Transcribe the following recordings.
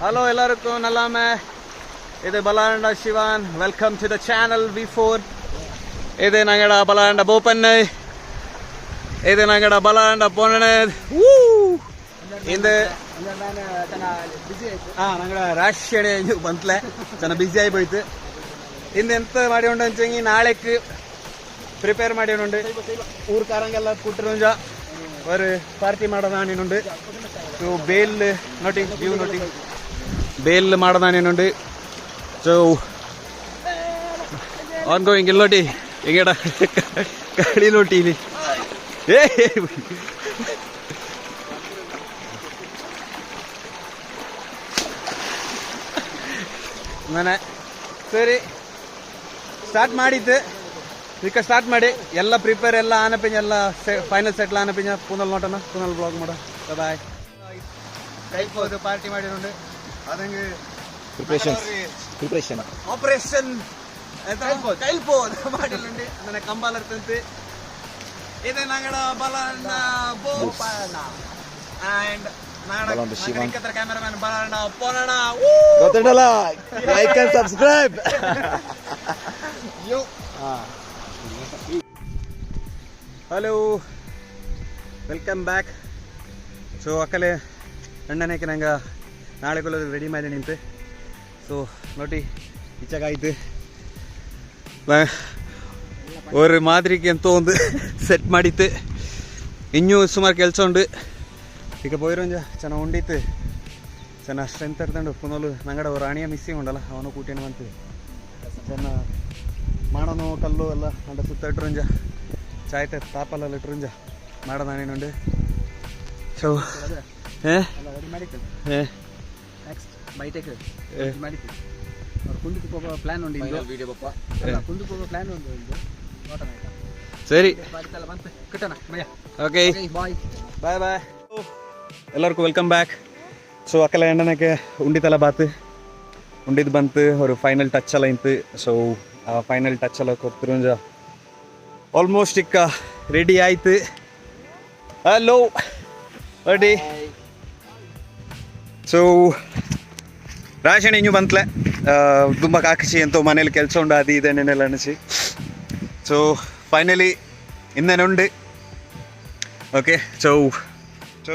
Hello ಎಲ್ಲರಿಗೂ ನಲ್ಲಾಮೆ ಇದು ಬಲಾಂಡ Shivan welcome to the channel V4 ಇದು ನಂಗಡ ಬಲಾಂಡ ಬೋಪನ್ನ ಇದು ನಂಗಡ ಬಲಾಂಡ ಪೊಣ್ಣೆ ಇಂದು ನಂಗಡ ರಾಶಿಯಣೆ ಬಂತ್ಲೆ ಚೆನ್ನಾಗಿ ಬಿಸಿ ಆಗಿ ಇಂದು ಎಂತ ಮಾಡಿ ಉಂಡು ಅಂಚಂಗಿ ನಾಳೆಕ್ ಪ್ರಿಪೇರ್ ಮಾಡಿ ಉಂಡು ಊರ್ ಕಾರಂಗೆಲ್ಲ ಕುಟ್ರಂಜ ഒരു പാർട്ടി ಮಾಡದಾನೇನುಂಡು ಸೊ ಬೇಲ್ ನೋಡಿ ವ್ಯೂ ನೋಡಿ ಬೇಲ್ ಮಾಡದಾನೇನುಂಡು ಸೊ ಆನ್ ಗೋಯಿಂಗ್ ಇಲ್ಲಿ ನೋಡಿ ಹೆಂಗಡ ಕಡಿ ನೋಡಿ ಇಲ್ಲಿ ಮನೆ ಸರಿ ಸ್ಟಾರ್ಟ್ ಮಾಡಿದ್ದು ಈಗ ಸ್ಟಾರ್ಟ್ ಮಾಡಿ ಎಲ್ಲ ಪ್ರಿಪೇರ್ ಎಲ್ಲ ಆನಪಿಂಜ ಎಲ್ಲ ಫೈನಲ್ ಸೆಟ್ಲ್ ಆನಪಿಂಜ ಪುನಲ್ ನೋಟನ ಪುನಲ್ ಬ್ಲಾಗ್ ಮಾಡೋ ಬಾಯ್ ಕೈಪೋದು ಪಾರ್ಟಿ ಮಾಡಿರೋಂಡು ಅದಂಗೆ ಪ್ರಿಪರೇಷನ್ ಆಪರೇಷನ್ ಕೈಲ್ಪೋದು ಮಾಡಿಲ್ಲುಂಡು ನನ್ನ ಕಂಬಾಲರ್ತಂತೆ ಇದು ನಂಗಡ ಬಲಣ್ಣ ಬೋಪಣ್ಣ ಆ್ಯಂಡ್ ನಾಡ ಕ್ಯಾಮರಾಮನ್ ಬಲಣ್ಣ ಪೋನಣ್ಣ ಗೊತ್ತಲ್ಲ like and subscribe you hello welcome back so ಅಕ್ಕಲೆ ಅಣ್ಣನೇಕೆ ನಂಗೆ ನಾಳೆಗೊಳ್ಳೋದು ರೆಡಿ ಮಾಡಿ ನಿಂತು ಸೊ ನೋಡಿ ಇಚ್ಚಾಗಾಯ್ತು ஒரு மாதிரிக்கு ಎಂತೋ ಒಂದು ಸೆಟ್ ಮಾಡಿತ್ತು ಇನ್ನೂ ಸುಮಾರು ಕೆಲಸ ಉಂಡು ಈಗ പോയിರಂಜ ಚೆನ್ನಾಗಿ ಉಂಡಿತ್ತು ಚೆನ್ನಾಗಿ ಸ್ಟ್ರೆಂತ್ ಇರ್ತಂಡು ಪುನಲು ನಂಗಡ ಅವ್ರ ಅಣಿಯ ಮಿಸ್ಸಿಂಗ್ ಉಂಡಲ್ಲ ಅವನು ಕೂಟೇನು ಬಂತು ಚೆನ್ನಾಗಿ ಮಾಡೋನು ಕಲ್ಲು ಎಲ್ಲ ಅಂಡ ಸುತ್ತ ಇಟ್ರಂಜ ಚಾಯ್ತ ತಾಪಲ್ಲ ಇಟ್ರಂಜ ಮಾಡೋದಾನೇನುಂಡು ಸೊ ಪ್ಲಾನ್ ಉಂಟು ಸರಿ ಓಕೆ ಬಾಯ್ ಬಾಯ್ ಬಾಯ್ ಎಲ್ಲರಿಗೂ ವೆಲ್ಕಮ್ ಬ್ಯಾಕ್ ಸೊ ಅಕ್ಕಲ ಎಣ್ಣನಕ್ಕೆ ಉಂಡಿತಲ್ಲ ಬಾತು ಉಂಡಿದ್ದು ಬಂತು ಅವರು ಫೈನಲ್ ಟಚ್ ಎಲ್ಲ ಇಂತು ಸೊ ಆ ಫೈನಲ್ ಟಚ್ ಎಲ್ಲ ಕೊಡ್ತಿರೋಂಜ ಆಲ್ಮೋಸ್ಟ್ ಇಕ್ಕ ರೆಡಿ ಆಯ್ತು ಹಲೋ ರೆಡಿ ಸೊ ರಾಶಣಿ ಇನ್ನೂ ಬಂತ್ಲೆ ತುಂಬ ಕಾಕಿಸಿ ಅಂತೂ ಮನೇಲಿ ಕೆಲಸ ಉಂಡು ಅದು ಇದನ್ನೆಲ್ಲ ಅನಿಸಿ ಸೊ ಫೈನಲಿ ಇನ್ನೇನೆ ಉಂಡು ಓಕೆ ಸೊ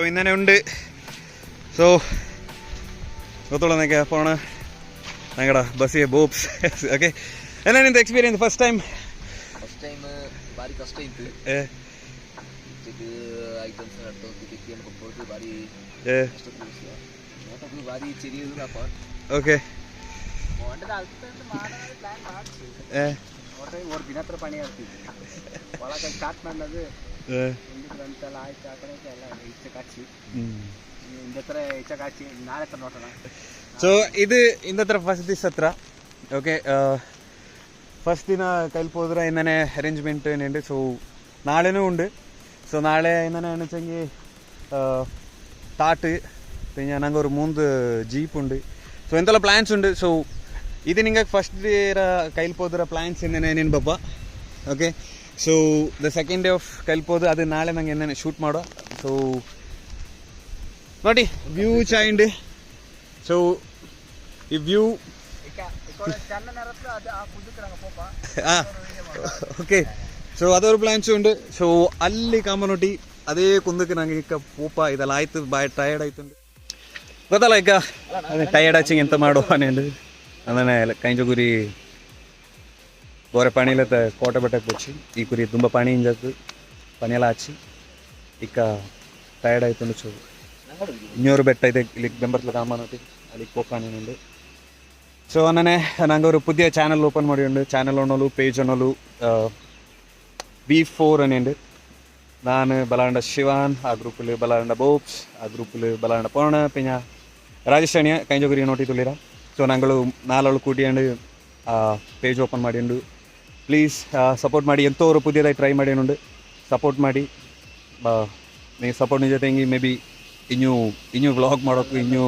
ಇನ್ನೇನೆ ಉಂಡು ಸೊ ಗೊತ್ತೋಳನಕ್ಕೆ ಪೋಣ ನಂಗಡ ಬಸ್ಸಿಗೆ ಬೋಪ್ಸ್ ಓಕೆ ಏನೇನಿಂದ ಎಕ್ಸ್ಪೀರಿಯನ್ಸ್ ಫಸ್ಟ್ ಟೈಮ್ ಭಾರಿ ಕಷ್ಟ ಇತ್ತು ಇದು ಐಟಮ್ಸ್ ನಡ್ಕೊಂಡು ಭಾರಿ ಭಾರಿ ಚೆರಿಯಪ್ಪ ಓಕೆ ஒரு தினத்துல பணி ಆಗ್ತಿತ್ತು ಒಳಗೆ ಸ್ಟಾರ್ಟ್ ಮಾಡೋದು ಅಂತೆಲ್ಲ ಆಯ್ತು ಆ ಕಡೆ ಎಲ್ಲ ಇಚ್ಛೆ ಕಾಚಿ இந்த ಹತ್ರ ಇಚ್ಛೆ ಕಾಚಿ ನಾಳೆ ಹತ್ರ ನೋಡೋಣ ಸೊ ಇದು ಇಂದ ಹತ್ರ ಫಸ್ಟ್ ದಿವಸ ಹತ್ರ ಓಕೆ ಫಸ್ಟ್ ದಿನ ಕೈಲಿ ಹೋದ್ರೆ ಇಂದನೇ ಅರೇಂಜ್ಮೆಂಟ್ ಏನುಂಡು ಸೊ ನಾಳೆನೂ ಉಂಡು ಸೊ ನಾಳೆ ಇಂದನೇ ಅನಿಸಂಗಿ ತಾಟ್ പിന്നെ ನಂಗೆ ഒരു 3 ജീപ്പ് ഉണ്ട് ಸೊ ಎಂತೆಲ್ಲ ಪ್ಲ್ಯಾನ್ಸ್ ಉಂಡು ಸೊ ಇದು ನಿಂಗೆ ಫಸ್ಟ್ ಡೇ ಕೈಲಿ ಹೋದ್ರ ಪ್ಲ್ಯಾನ್ಸ್ ಏನೇನೇನು ಬಬ್ಬ okay so the second day of ಕೈಲಿ ಹೋದ್ರೆ ಅದು ನಾಳೆ ನಂಗೆ ಏನೇನು ಶೂಟ್ ಮಾಡೋ ಸೊ ನೋಡಿ ವ್ಯೂ ಚಾಯಿಂಡ್ ಸೊ ಈ ವ್ಯೂ ಓಕೆ ಸೊ ಅದೊಂದು ಪ್ಲ್ಯಾನ್ಸ್ ಉಂಡು ಸೊ ಅಲ್ಲಿ ಕಾಮನೊಟ್ಟಿ ಅದೇ ಕುಂದಕ್ಕೆ ನಂಗೆ ಈಗ ಪೋಪ ಇದೆಲ್ಲ ಆಯ್ತು ಬಾಯ್ ಟಯರ್ಡ್ ಆಯ್ತುಂಡು ಗೊತ್ತಲ್ಲ ಈಗ ಅದೇ ಟಯರ್ಡ್ ಆಚಿಂಗ್ ಎಂತ ಮಾಡುವ నేను ಅದನ್ನೇ ಕೈಂಜ ಗುರಿ ಬೋರೆ ಪಾಣಿಲತ್ತ ಕೋಟೆ ಬೆಟ್ಟಕ್ಕೆ వచ్చి ಈ ಕುರಿ ತುಂಬ ಪಾಣಿ ಇಂಜತ್ತು ಪನಿ ಎಲ್ಲ ಹಚ್ಚಿ ಈಗ ಟಯರ್ಡ್ ಆಯ್ತುಂಡು ಸೊ ಇನ್ನೂರು ಬೆಟ್ಟ ಇದೆ ಇಲ್ಲಿಗೆ ಬೆಂಬರ್ಲ ಕಾಮನೊಟ್ಟಿ ಅಲ್ಲಿಗೆ ಹೋಗ್ಕಾನೇನುಂಡು ಸೊ ನಂಗೆ ഒരു പുതിയ ചാനൽ ഓപ്പൺ ಮಾಡಿയുണ്ട് ചാനൽ ഒന്നോളൂ പേജ് ഒന്നോളൂ V4 ಅನ್ನುಂಡು ನಾನು ಬಲಾಂಡ ಶಿವಾನ್ ಆ ಗ್ರೂಪಿൽ ಬಲಾಂಡ ಬೋಪ್ಸ್ ಆ ಗ್ರೂಪಿൽ ಬಲಾಂಡ ಪೋಣ പിന്നെ ರಾಜೇಶ್ ಅಣಿಯ ಕೈಂಜಗುರಿ ನೋಟಿ ತುಳಿರ ಸೊ ನಂಗಳು 4 ಕೂಟಿಯಂಡು ಪೇಜ್ ಓಪನ್ ಮಾಡಿಯುಂಡು ಪ್ಲೀಸ್ ಸಪೋರ್ಟ್ ಮಾಡಿ ಎಂತೋ ಅವರು ಪುದಿಯದಾಗಿ ಟ್ರೈ ಮಾಡಿಯುಂಡು ಸಪೋರ್ಟ್ ಮಾಡಿ ನೀವು ಸಪೋರ್ಟ್ ಜೊತೆ ಹಿಂಗೆ ಮೇ ಬಿ ಇನ್ನೂ ವ್ಲಾಗ್ ಮಾಡೋಕ್ಕೂ ಇನ್ನೂ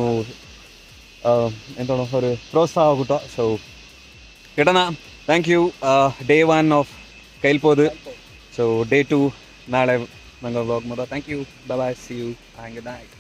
ಎಂತ ഒരു പ്രോത്സാഹ കിട്ടുക സോ കിട്ടണ താങ്ക് യു ഡേ 1 ഓഫ് കയ്യിൽ പോത് സോ ഡേ 2 നാളെ ഞങ്ങൾ വ്ലോഗ് ಮಾಡೋದು thank you bye bye see you and good night